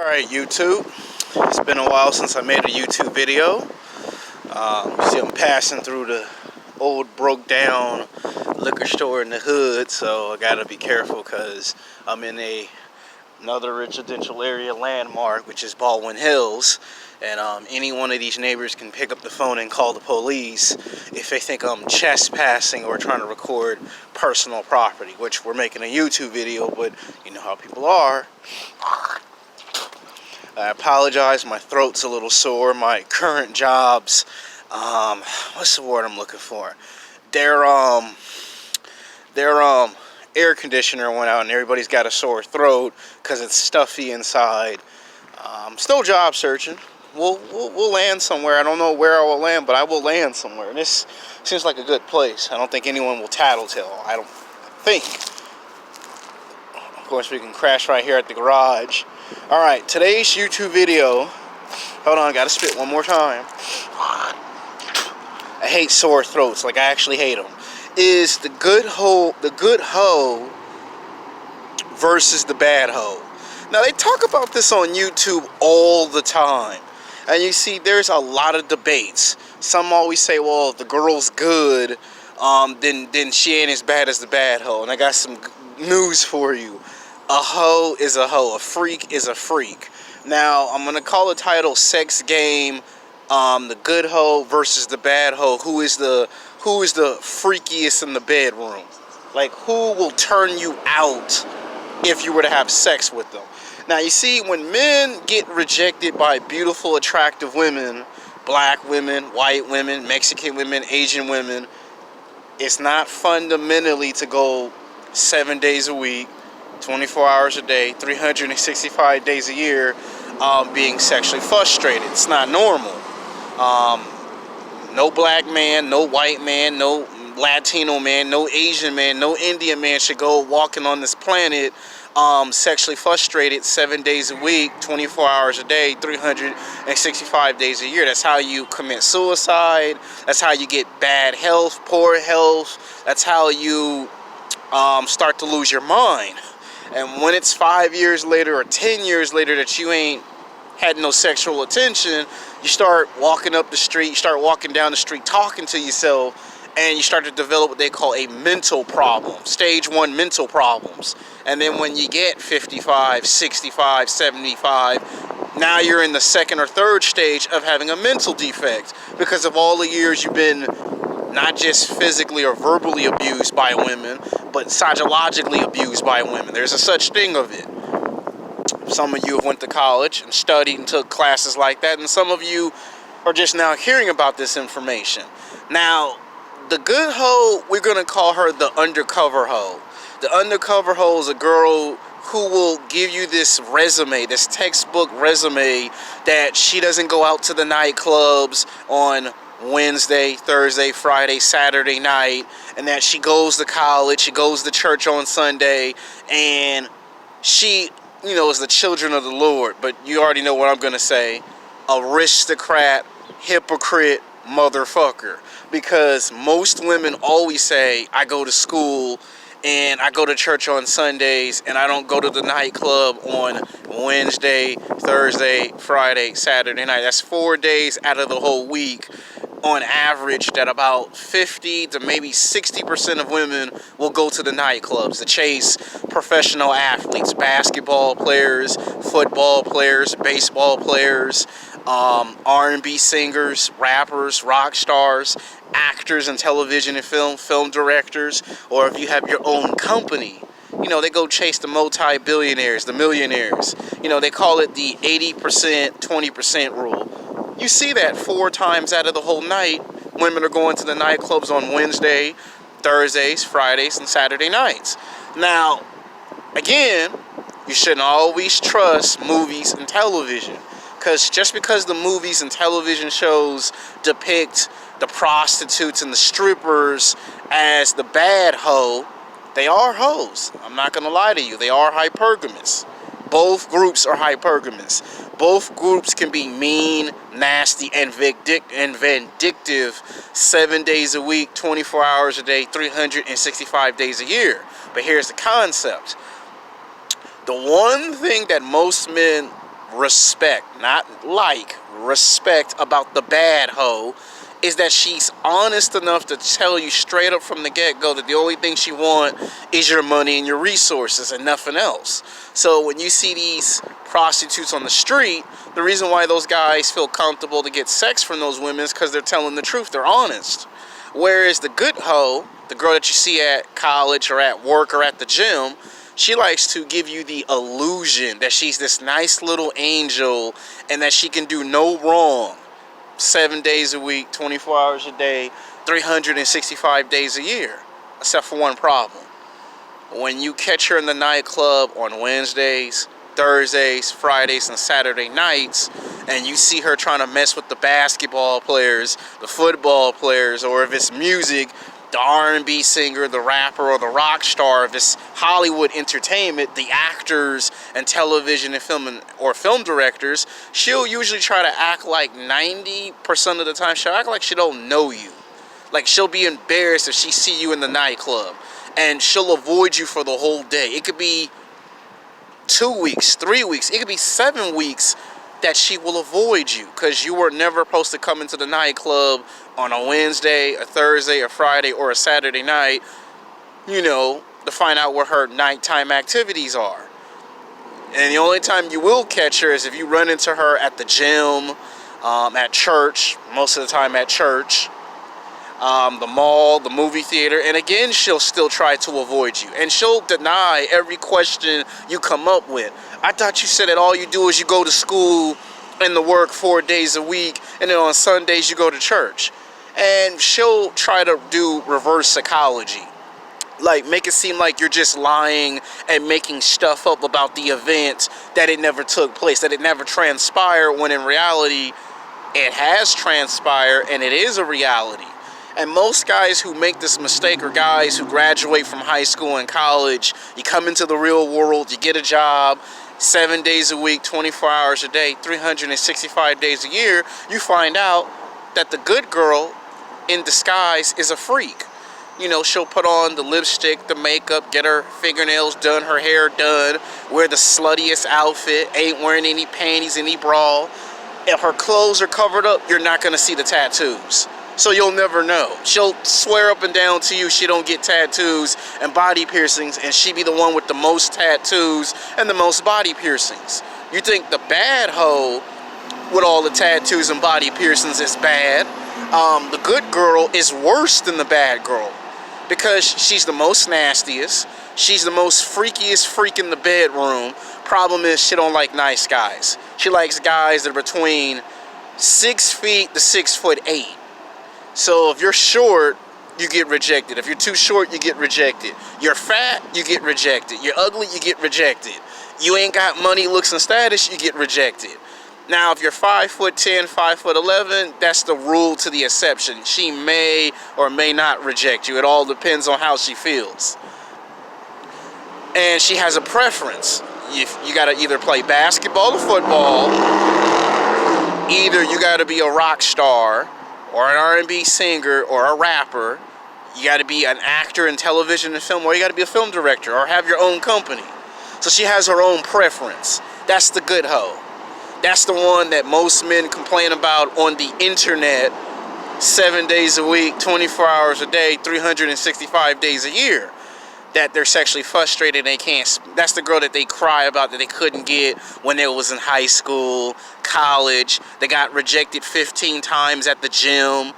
Alright, YouTube. It's been a while since I made a YouTube video. See, I'm passing through the old broke down liquor store in the hood, so I gotta be careful because I'm in another residential area landmark, which is Baldwin Hills, and any one of these neighbors can pick up the phone and call the police if they think I'm trespassing or trying to record personal property, which we're making a YouTube video, but you know how people are. I apologize, my throat's a little sore. My current jobs, what's the word I'm looking for? Their air conditioner went out and everybody's got a sore throat because it's stuffy inside. Still job searching. We'll land somewhere. I don't know where I will land, but I will land somewhere. And this seems like a good place. I don't think anyone will tattletale. I don't think. Of course, we can crash right here at the garage. Alright, today's YouTube video, hold on, I gotta spit one more time. I hate sore throats, like I actually hate them. Is the good hoe versus the bad hoe. Now, they talk about this on YouTube all the time. And you see, there's a lot of debates. Some always say, well, if the girl's good, then she ain't as bad as the bad hoe. And I got some news for you. A hoe is a hoe. A freak is a freak. Now, I'm going to call the title Sex Game, the good hoe versus the bad hoe. Who is the freakiest in the bedroom? Like, who will turn you out if you were to have sex with them? Now, you see, when men get rejected by beautiful, attractive women, black women, white women, Mexican women, Asian women, it's not fundamentally to go 7 days a week, 24 hours a day, 365 days a year, being sexually frustrated. It's not normal. No black man, no white man, no Latino man, no Asian man, no Indian man should go walking on this planet sexually frustrated 7 days a week, 24 hours a day, 365 days a year. That's how you commit suicide. That's how you get bad health, poor health. That's how you start to lose your mind. And when it's 5 years later or 10 years later that you ain't had no sexual attention, you start walking up the street, you start walking down the street talking to yourself, and you start to develop what they call a mental problem, stage 1 mental problems. And then when you get 55, 65, 75, now you're in the second or third stage of having a mental defect because of all the years you've been not just physically or verbally abused by women, but psychologically abused by women. There's a such thing of it. Some of you have went to college and studied and took classes like that, and some of you are just now hearing about this information. Now, the good hoe, we're going to call her the undercover hoe. The undercover hoe is a girl who will give you this resume, this textbook resume, that she doesn't go out to the nightclubs on Wednesday, Thursday, Friday, Saturday night, and that she goes to college, she goes to church on Sunday, and she, you know, is the children of the Lord. But you already know what I'm going to say. Aristocrat, hypocrite, motherfucker. Because most women always say, I go to school and I go to church on Sundays and I don't go to the nightclub on Wednesday, Thursday, Friday, Saturday night. That's 4 days out of the whole week. On average, that about 50 to maybe 60% of women will go to the nightclubs to chase professional athletes, basketball players, football players, baseball players, R&B singers, rappers, rock stars, actors in television and film directors, or if you have your own company, you know, they go chase the multi-billionaires, the millionaires. You know, they call it the 80%, 20% rule. You see that 4 times out of the whole night, women are going to the nightclubs on Wednesday, Thursdays, Fridays, and Saturday nights. Now, again, you shouldn't always trust movies and television. Because just because the movies and television shows depict the prostitutes and the strippers as the bad hoe, they are hoes. I'm not going to lie to you. They are hypergamous. Both groups are hypergamous. Both groups can be mean, nasty, and vindictive 7 days a week, 24 hours a day, 365 days a year. But here's the concept. The one thing that most men respect, not like, respect about the bad hoe is that she's honest enough to tell you straight up from the get-go that the only thing she wants is your money and your resources and nothing else. So when you see these prostitutes on the street, the reason why those guys feel comfortable to get sex from those women is because they're telling the truth, they're honest. Whereas the good hoe, the girl that you see at college or at work or at the gym, she likes to give you the illusion that she's this nice little angel and that she can do no wrong 7 days a week, 24 hours a day, 365 days a year, except for one problem. When you catch her in the nightclub on Wednesdays, Thursdays, Fridays, and Saturday nights, and you see her trying to mess with the basketball players, the football players, or if it's music, the R&B singer, the rapper, or the rock star, if it's Hollywood entertainment, the actors and television and film directors, she'll usually try to act like 90% of the time, she'll act like she don't know you. Like she'll be embarrassed if she see you in the nightclub, and she'll avoid you for the whole day. It could be 2 weeks, 3 weeks, it could be 7 weeks that she will avoid you because you were never supposed to come into the nightclub on a Wednesday, a Thursday, a Friday, or a Saturday night, you know, to find out where her nighttime activities are. And the only time you will catch her is if you run into her at the gym, at church, most of the time at church, the mall, the movie theater, and again, she'll still try to avoid you. And she'll deny every question you come up with. I thought you said that all you do is you go to school and to work 4 days a week, and then on Sundays you go to church. And she'll try to do reverse psychology. Like, make it seem like you're just lying and making stuff up about the event, that it never took place, that it never transpired, when in reality, it has transpired and it is a reality. And most guys who make this mistake are guys who graduate from high school and college. You come into the real world, you get a job, 7 days a week, 24 hours a day, 365 days a year. You find out that the good girl in disguise is a freak. You know, she'll put on the lipstick, the makeup, get her fingernails done, her hair done, wear the sluttiest outfit, ain't wearing any panties, any bra. If her clothes are covered up, you're not going to see the tattoos. So you'll never know. She'll swear up and down to you she don't get tattoos and body piercings, and she be the one with the most tattoos and the most body piercings. You think the bad hoe with all the tattoos and body piercings is bad. The good girl is worse than the bad girl because she's the most nastiest. She's the most freakiest freak in the bedroom. Problem is, she don't like nice guys. She likes guys that are between 6 feet to 6'8". So if you're short, you get rejected. If you're too short, you get rejected. You're fat, you get rejected. You're ugly, you get rejected. You ain't got money, looks, and status, you get rejected. Now, if you're 5'10", 5'11", that's the rule to the exception. She may or may not reject you. It all depends on how she feels. And she has a preference. You got to either play basketball or football. Either you got to be a rock star or an R&B singer or a rapper. You got to be an actor in television and film, or you got to be a film director or have your own company. So she has her own preference. That's the good hoe. That's the one that most men complain about on the internet 7 days a week, 24 hours a day, 365 days a year. That they're sexually frustrated and they can't. That's the girl that they cry about that they couldn't get when they was in high school, college. They got rejected 15 times at the gym.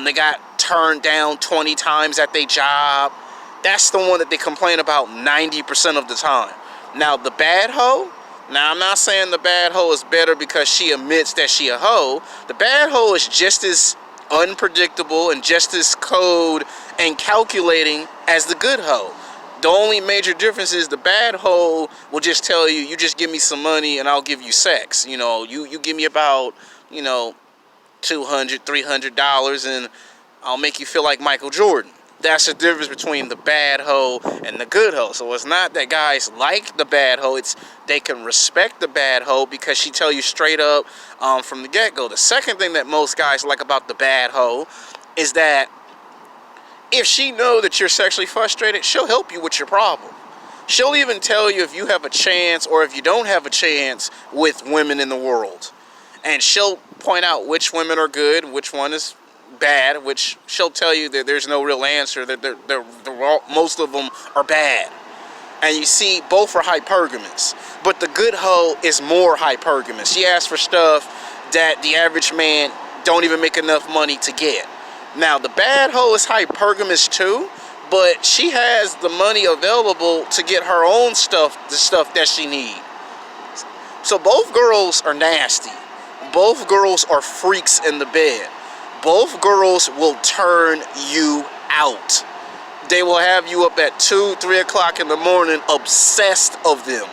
They got turned down 20 times at their job. That's the one that they complain about 90% of the time. Now, the bad hoe. Now, I'm not saying the bad hoe is better because she admits that she a hoe. The bad hoe is just as unpredictable and just as cold and calculating as the good hoe. The only major difference is the bad hoe will just tell you, you just give me some money and I'll give you sex. You know, you give me about, you know, $200, $300 and I'll make you feel like Michael Jordan. That's the difference between the bad hoe and the good hoe. So it's not that guys like the bad hoe. It's they can respect the bad hoe because she tell you straight up from the get-go. The second thing that most guys like about the bad hoe is that if she know that you're sexually frustrated, she'll help you with your problem. She'll even tell you if you have a chance or if you don't have a chance with women in the world. And she'll point out which women are good, which one is bad, which she'll tell you that there's no real answer, that most of them are bad. And you see, both are hypergamous. But the good hoe is more hypergamous. She asks for stuff that the average man don't even make enough money to get. Now, the bad hoe is hypergamous too, but she has the money available to get her own stuff, the stuff that she needs. So both girls are nasty. Both girls are freaks in the bed. Both girls will turn you out. They will have you up at 2, 3 o'clock in the morning obsessed of them.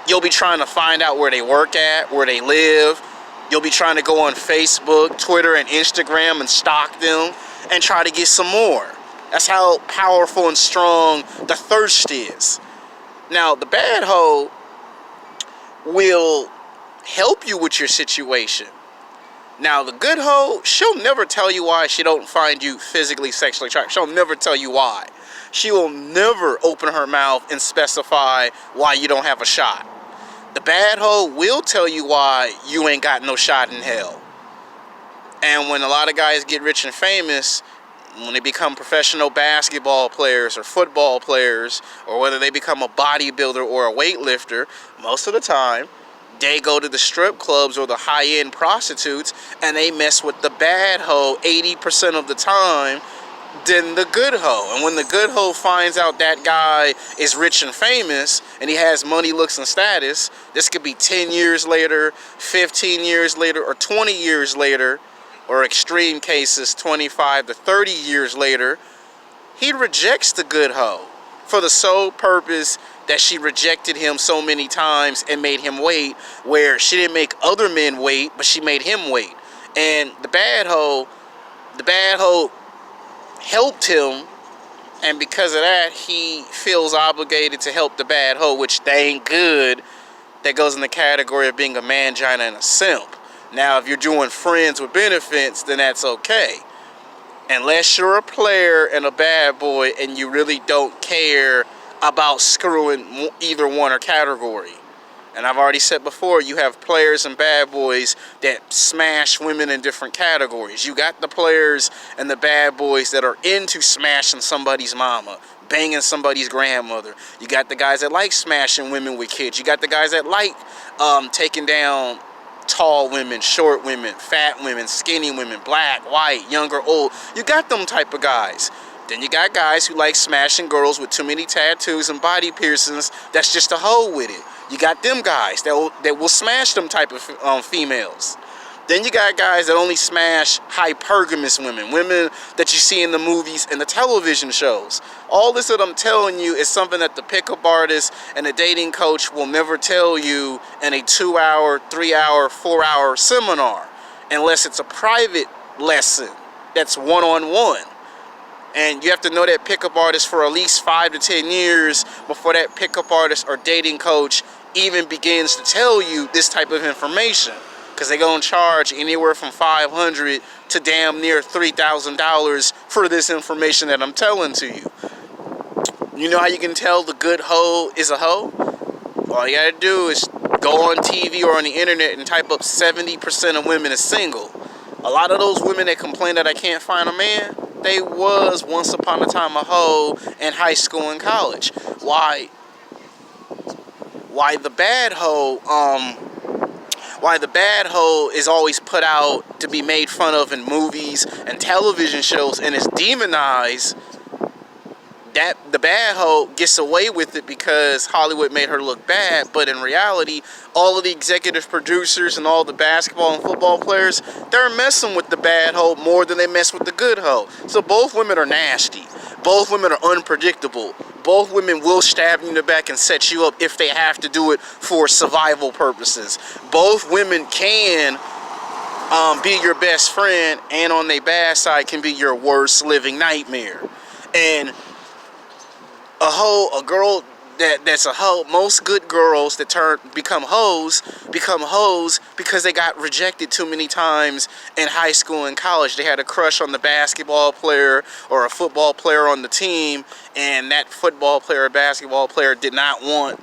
You'll be trying to find out where they work at, where they live. You'll be trying to go on Facebook, Twitter, and Instagram and stalk them and try to get some more. That's how powerful and strong the thirst is. Now, the bad hoe will help you with your situation. Now, the good hoe, she'll never tell you why she don't find you physically, sexually attractive. She'll never tell you why. She will never open her mouth and specify why you don't have a shot. The bad hoe will tell you why you ain't got no shot in hell. And when a lot of guys get rich and famous, when they become professional basketball players or football players, or whether they become a bodybuilder or a weightlifter, most of the time, they go to the strip clubs or the high-end prostitutes and they mess with the bad hoe 80% of the time than the good hoe. And when the good hoe finds out that guy is rich and famous and he has money, looks, and status, this could be 10 years later, 15 years later, or 20 years later, or extreme cases 25 to 30 years later, he rejects the good hoe for the sole purpose that she rejected him so many times and made him wait, where she didn't make other men wait, but she made him wait. And the bad hoe helped him, and because of that, he feels obligated to help the bad hoe, which they ain't good. That goes in the category of being a mangina and a simp. Now, if you're doing friends with benefits, then that's okay. Unless you're a player and a bad boy and you really don't care about screwing either one or category. And I've already said before, you have players and bad boys that smash women in different categories. You got the players and the bad boys that are into smashing somebody's mama, banging somebody's grandmother. You got the guys that like smashing women with kids. You got the guys that like taking down tall women, short women, fat women, skinny women, black, white, young or old. You got them type of guys. Then you got guys who like smashing girls with too many tattoos and body piercings. That's just a hoe with it. You got them guys that will smash them type of females. Then you got guys that only smash hypergamous women, women that you see in the movies and the television shows. All this that I'm telling you is something that the pickup artist and the dating coach will never tell you in a 2-hour, 3-hour, 4-hour seminar, unless it's a private lesson that's one-on-one. And you have to know that pickup artist for at least 5 to 10 years before that pickup artist or dating coach even begins to tell you this type of information. Because they're going to charge anywhere from $500 to damn near $3,000 for this information that I'm telling to you. You know how you can tell the good hoe is a hoe? All you got to do is go on TV or on the internet and type up 70% of women is single. A lot of those women that complain that I can't find a man, they was once upon a time a hoe in high school and college. Why the bad hoe is always put out to be made fun of in movies and television shows and is demonized, that the bad hoe gets away with it because Hollywood made her look bad, but in reality, all of the executive producers and all the basketball and football players, they're messing with the bad hoe more than they mess with the good hoe. So both women are nasty. Both women are unpredictable. Both women will stab you in the back and set you up if they have to do it for survival purposes. Both women can be your best friend, and on their bad side can be your worst living nightmare. And a girl that's a hoe. Most good girls that become hoes because they got rejected too many times in high school and college. They had a crush on the basketball player or a football player on the team, and that football player or basketball player did not want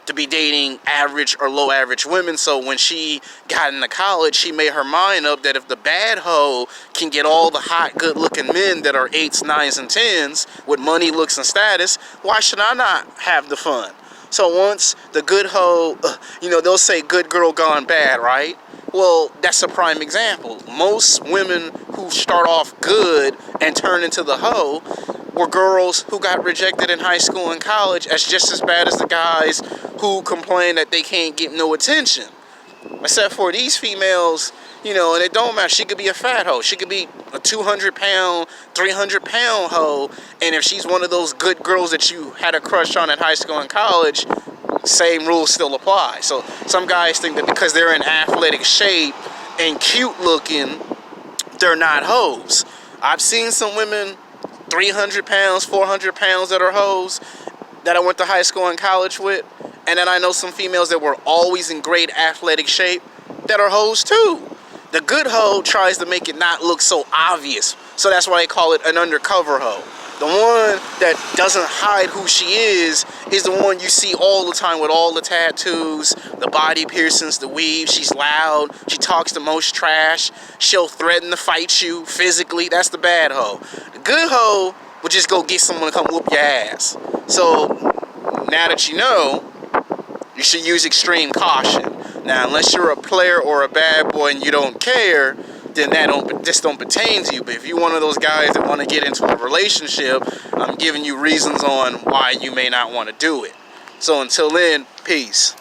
to be dating average or low average women. So when she got into college, she made her mind up that if the bad hoe can get all the hot, good looking men that are 8s, 9s, and 10s with money, looks, and status, why should I not have the fun? So once the good hoe, they'll say good girl gone bad, right? Well, that's a prime example. Most women who start off good and turn into the hoe were girls who got rejected in high school and college as just as bad as the guys who complain that they can't get no attention. Except for these females, and it don't matter. She could be a fat hoe. She could be a 200-pound, 300-pound hoe. And if she's one of those good girls that you had a crush on in high school and college, same rules still apply. So some guys think that because they're in athletic shape and cute looking, they're not hoes. I've seen some women 300 pounds, 400 pounds that are hoes that I went to high school and college with. And then I know some females that were always in great athletic shape that are hoes too. The good hoe tries to make it not look so obvious. So that's why they call it an undercover hoe. The one that doesn't hide who she is the one you see all the time with all the tattoos, the body piercings, the weave. She's loud. She talks the most trash. She'll threaten to fight you physically. That's the bad hoe. The good hoe will just go get someone to come whoop your ass. So now that you know, you should use extreme caution. Now, unless you're a player or a bad boy and you don't care, then this don't pertain to you. But if you're one of those guys that want to get into a relationship, I'm giving you reasons on why you may not want to do it. So until then, peace.